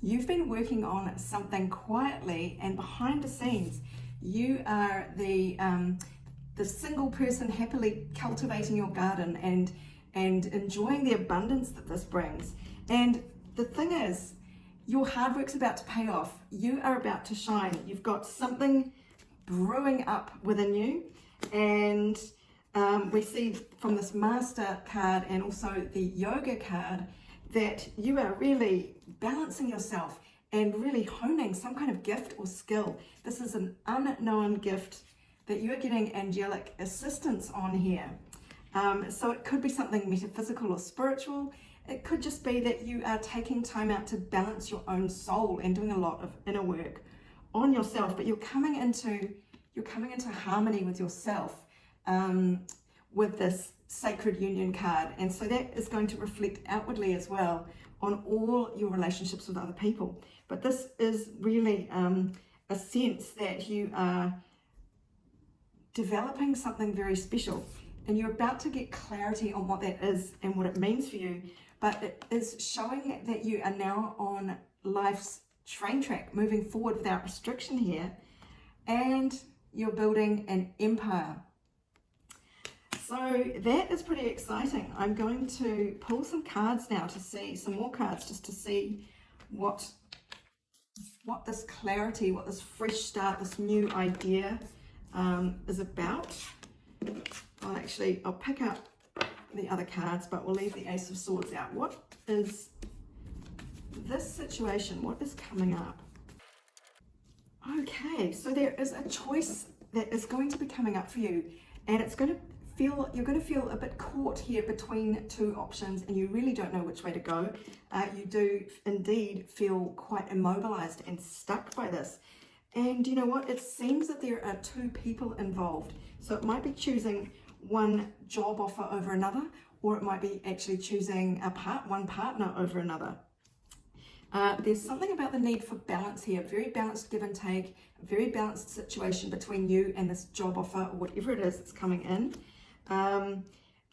You've been working on something quietly and behind the scenes. You are the single person happily cultivating your garden and enjoying the abundance that this brings. And the thing is, your hard work's about to pay off. You are about to shine. You've got something brewing up within you, and we see from this Master card and also the Yoga card that you are really balancing yourself and really honing some kind of gift or skill. This is an unknown gift that you are getting angelic assistance on here. So it could be something metaphysical or spiritual. It could just be that you are taking time out to balance your own soul and doing a lot of inner work on yourself, but you're coming into harmony with yourself with this Sacred Union card. And so that is going to reflect outwardly as well on all your relationships with other people. But this is really a sense that you are developing something very special, and you're about to get clarity on what that is and what it means for you. But it is showing that you are now on life's train track, moving forward without restriction here, and you're building an empire. So that is pretty exciting. I'm going to pull some cards now to see, some more cards, just to see what this clarity, what this fresh start, this new idea is about. I'll pick up the other cards, but we'll leave the Ace of Swords out. What is this situation? What is coming up? Okay, so there is a choice that is going to be coming up for you, and you're going to feel a bit caught here between two options, and you really don't know which way to go. You do indeed feel quite immobilized and stuck by this. And you know what? It seems that there are two people involved. So it might be choosing one job offer over another, or it might be actually choosing one partner over another. There's something about the need for balance here, very balanced give and take, a very balanced situation between you and this job offer or whatever it is that's coming in.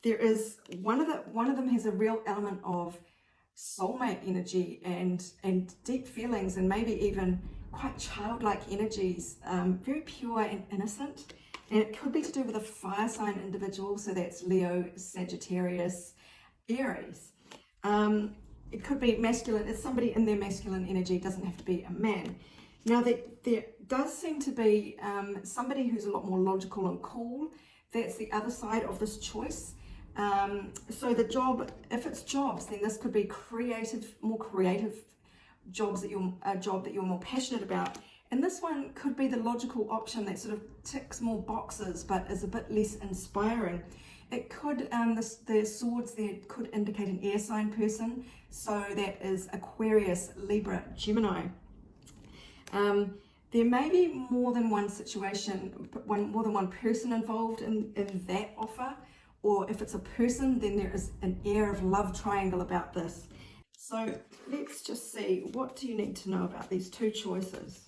There is one of them has a real element of soulmate energy and deep feelings, and maybe even quite childlike energies, very pure and innocent. And it could be to do with a fire sign individual, so that's Leo, Sagittarius, Aries. It could be masculine. It's somebody in their masculine energy. It doesn't have to be a man. Now, there does seem to be somebody who's a lot more logical and cool. That's the other side of this choice. So the job, if it's jobs, then this could be more creative jobs a job that you're more passionate about. And this one could be the logical option that sort of ticks more boxes, but is a bit less inspiring. It could, the swords there could indicate an air sign person. So that is Aquarius, Libra, Gemini. There may be more than one situation, more than one person involved in that offer. Or if it's a person, then there is an air of love triangle about this. So let's just see, what do you need to know about these two choices?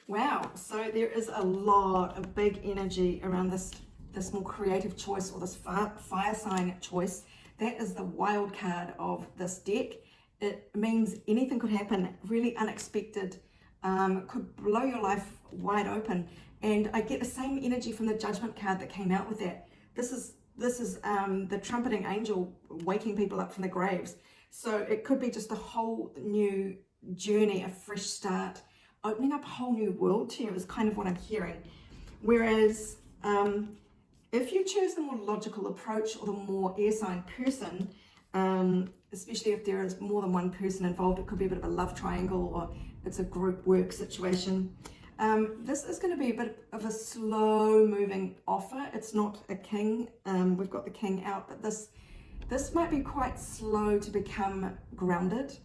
Wow, so there is a lot of big energy around this more creative choice, or this fire sign choice. That is the wild card of this deck. It means anything could happen, really unexpected, could blow your life wide open. And I get the same energy from the Judgment card that came out with that. This is the trumpeting angel waking people up from the graves. So it could be just a whole new journey, a fresh start, opening up a whole new world to you is kind of what I'm hearing. Whereas if you choose the more logical approach, or the more air sign person, especially if there is more than one person involved, it could be a bit of a love triangle, or it's a group work situation. This is going to be a bit of a slow moving offer. It's not a king. We've got the king out, but this might be quite slow to become grounded,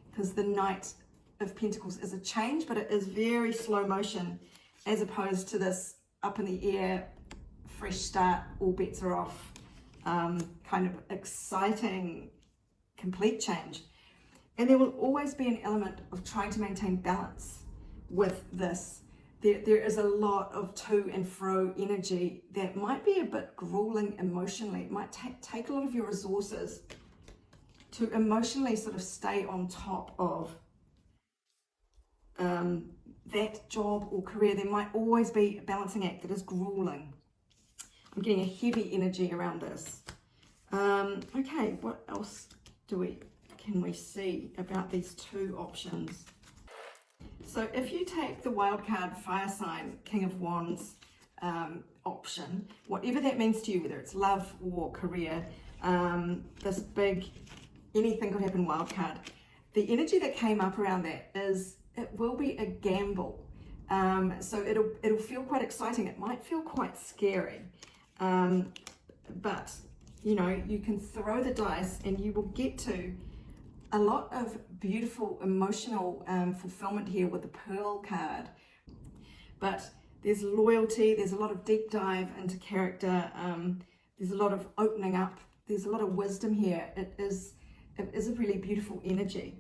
because the Knight of Pentacles is a change, but it is very slow motion, as opposed to this up in the air, fresh start, all bets are off, kind of exciting, complete change. And there will always be an element of trying to maintain balance with this. There is a lot of to and fro energy that might be a bit grueling emotionally. It might take a lot of your resources to emotionally sort of stay on top of that job or career, there might always be a balancing act that is grueling. I'm getting a heavy energy around this. Okay, what else can we see about these two options? So if you take the wildcard fire sign, King of Wands option, whatever that means to you, whether it's love or career, this big anything could happen wildcard, the energy that came up around that is it will be a gamble. So it'll feel quite exciting. It might feel quite scary, but you know, you can throw the dice and you will get to a lot of beautiful emotional fulfillment here with the Pearl card. But there's loyalty, there's a lot of deep dive into character, there's a lot of opening up, there's a lot of wisdom here. It is a really beautiful energy.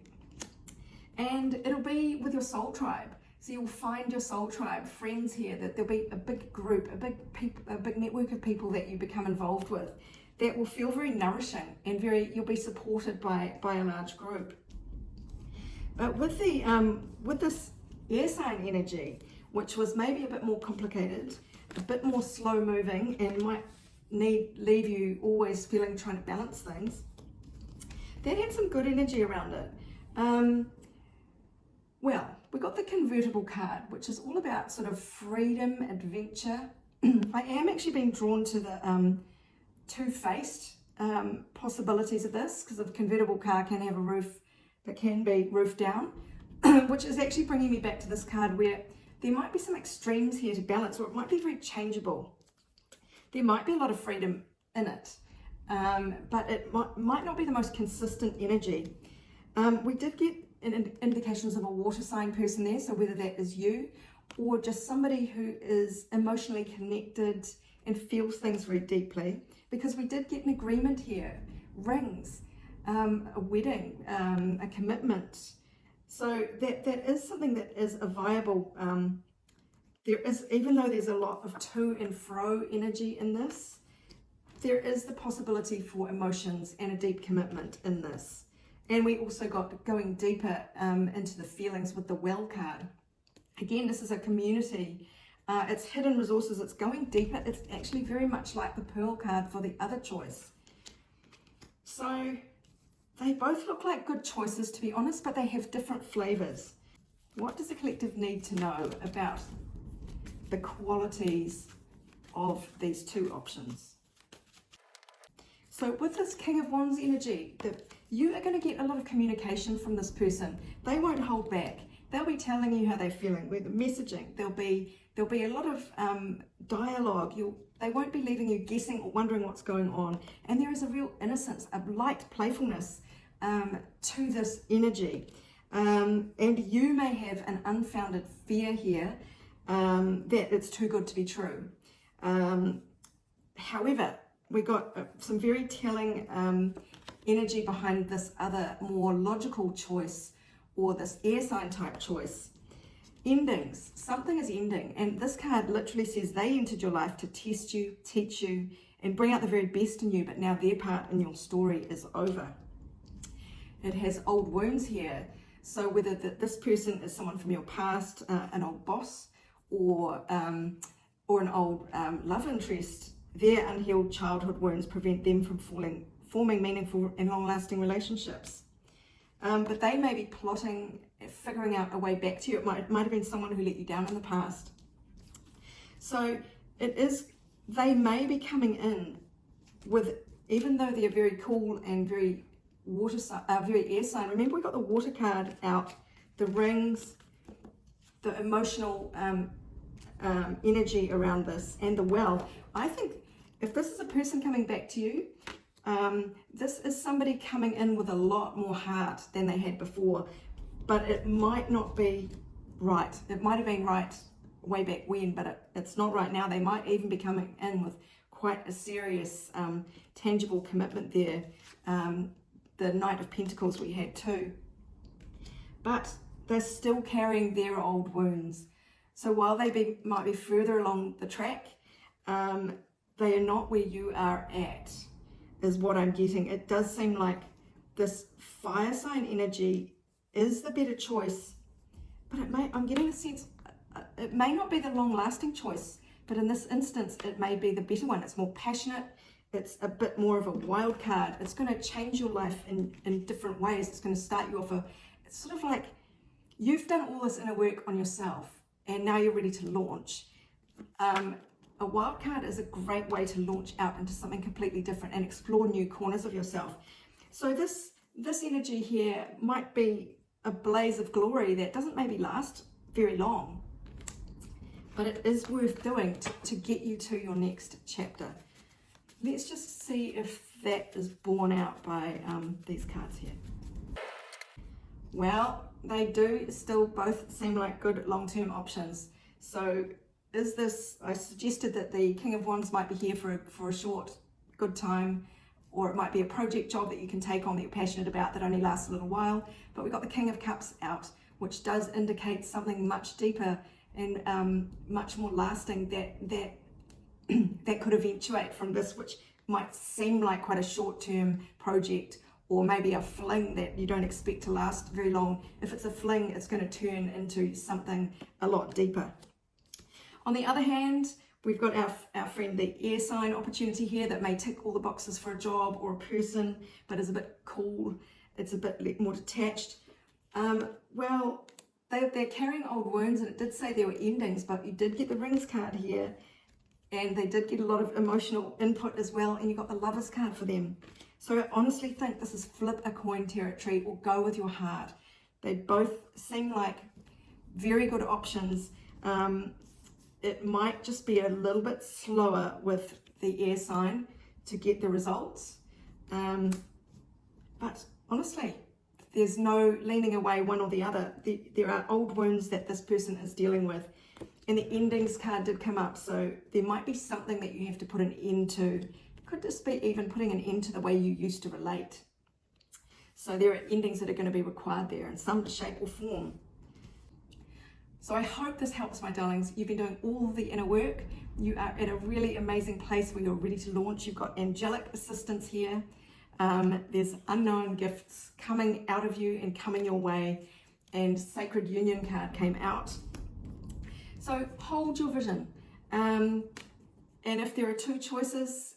And it'll be with your soul tribe. So you'll find your soul tribe, friends here, that there'll be a big group, a big network of people that you become involved with that will feel very nourishing and you'll be supported by a large group. But with this air sign energy, which was maybe a bit more complicated, a bit more slow moving, and might leave you always trying to balance things, that had some good energy around it. Well, we got the convertible card, which is all about sort of freedom, adventure. I am actually being drawn to the two-faced possibilities of this, because a convertible car can have a roof that can be roof down, which is actually bringing me back to this card where there might be some extremes here to balance, or it might be very changeable. There might be a lot of freedom in it, but it might not be the most consistent energy. We did get indications of a water sign person there, so whether that is you or just somebody who is emotionally connected and feels things very deeply, because we did get an agreement here, rings, a wedding, a commitment. So that is something that is a viable, there is, even though there's a lot of to and fro energy in this, there is the possibility for emotions and a deep commitment in this. And we also got going deeper into the feelings with the Well card. Again, this is a community. It's hidden resources. It's going deeper. It's actually very much like the Pearl card for the other choice. So they both look like good choices, to be honest, but they have different flavors. What does the collective need to know about the qualities of these two options? So with this King of Wands energy, you are going to get a lot of communication from this person. They won't hold back. They'll be telling you how they're feeling with the messaging. There'll be a lot of dialogue. They won't be leaving you guessing or wondering what's going on. And there is a real innocence, a light playfulness to this energy. And you may have an unfounded fear here that it's too good to be true. However, we got some very telling energy behind this other more logical choice, or this air sign type choice. Endings, something is ending, and this card literally says they entered your life to test you, teach you, and bring out the very best in you, but now their part in your story is over. It has old wounds here, so whether this person is someone from your past, an old boss, or an old love interest, their unhealed childhood wounds prevent them from forming meaningful and long-lasting relationships. But they may be plotting, figuring out a way back to you. It might have been someone who let you down in the past. So they may be coming in with, even though they're very cool and very very air sign. Remember, we got the water card out, the rings, the emotional energy around this, and the well. I think if this is a person coming back to you, this is somebody coming in with a lot more heart than they had before, but it might not be right. It might have been right way back when, but it's not right now. They might even be coming in with quite a serious, tangible commitment there. The Knight of Pentacles we had too. But they're still carrying their old wounds. So while they might be further along the track, they are not where you are at, is what I'm getting. It does seem like this fire sign energy is the better choice, but I'm getting a sense, it may not be the long-lasting choice, but in this instance, it may be the better one. It's more passionate. It's a bit more of a wild card. It's going to change your life in different ways. It's going to start you off it's sort of like you've done all this inner work on yourself and now you're ready to launch. A wild card is a great way to launch out into something completely different and explore new corners of yourself. So this energy here might be a blaze of glory that doesn't maybe last very long, but it is worth doing to get you to your next chapter. Let's just see if that is borne out by these cards here. Well, they do still both seem like good long-term options. So is this, I suggested that the King of Wands might be here for a short, good time, or it might be a project job that you can take on that you're passionate about that only lasts a little while. But we've got the King of Cups out, which does indicate something much deeper and much more lasting that could eventuate from this, which might seem like quite a short-term project, or maybe a fling that you don't expect to last very long. If it's a fling, it's going to turn into something a lot deeper. On the other hand, we've got our friend, the air sign opportunity here that may tick all the boxes for a job or a person, but is a bit cool. It's a bit more detached. Well, they're carrying old wounds, and it did say there were endings, but you did get the Rings card here, and they did get a lot of emotional input as well, and you got the Lovers card for them. So I honestly think this is flip a coin territory, or go with your heart. They both seem like very good options. It might just be a little bit slower with the air sign to get the results. But honestly, there's no leaning away one or the other. There are old wounds that this person is dealing with. And the endings card did come up, so there might be something that you have to put an end to. Could this be even putting an end to the way you used to relate? So there are endings that are going to be required there in some shape or form. So I hope this helps, my darlings. You've been doing all the inner work. You are at a really amazing place where you're ready to launch. You've got angelic assistance here. There's unknown gifts coming out of you and coming your way. And Sacred Union card came out. So hold your vision. And if there are two choices,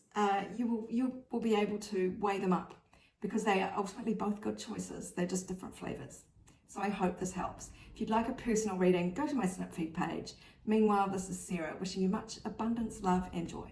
you will be able to weigh them up, because they are ultimately both good choices. They're just different flavors. So I hope this helps. If you'd like a personal reading, go to my Snip Feed page. Meanwhile, this is Sarah, wishing you much abundance, love, and joy.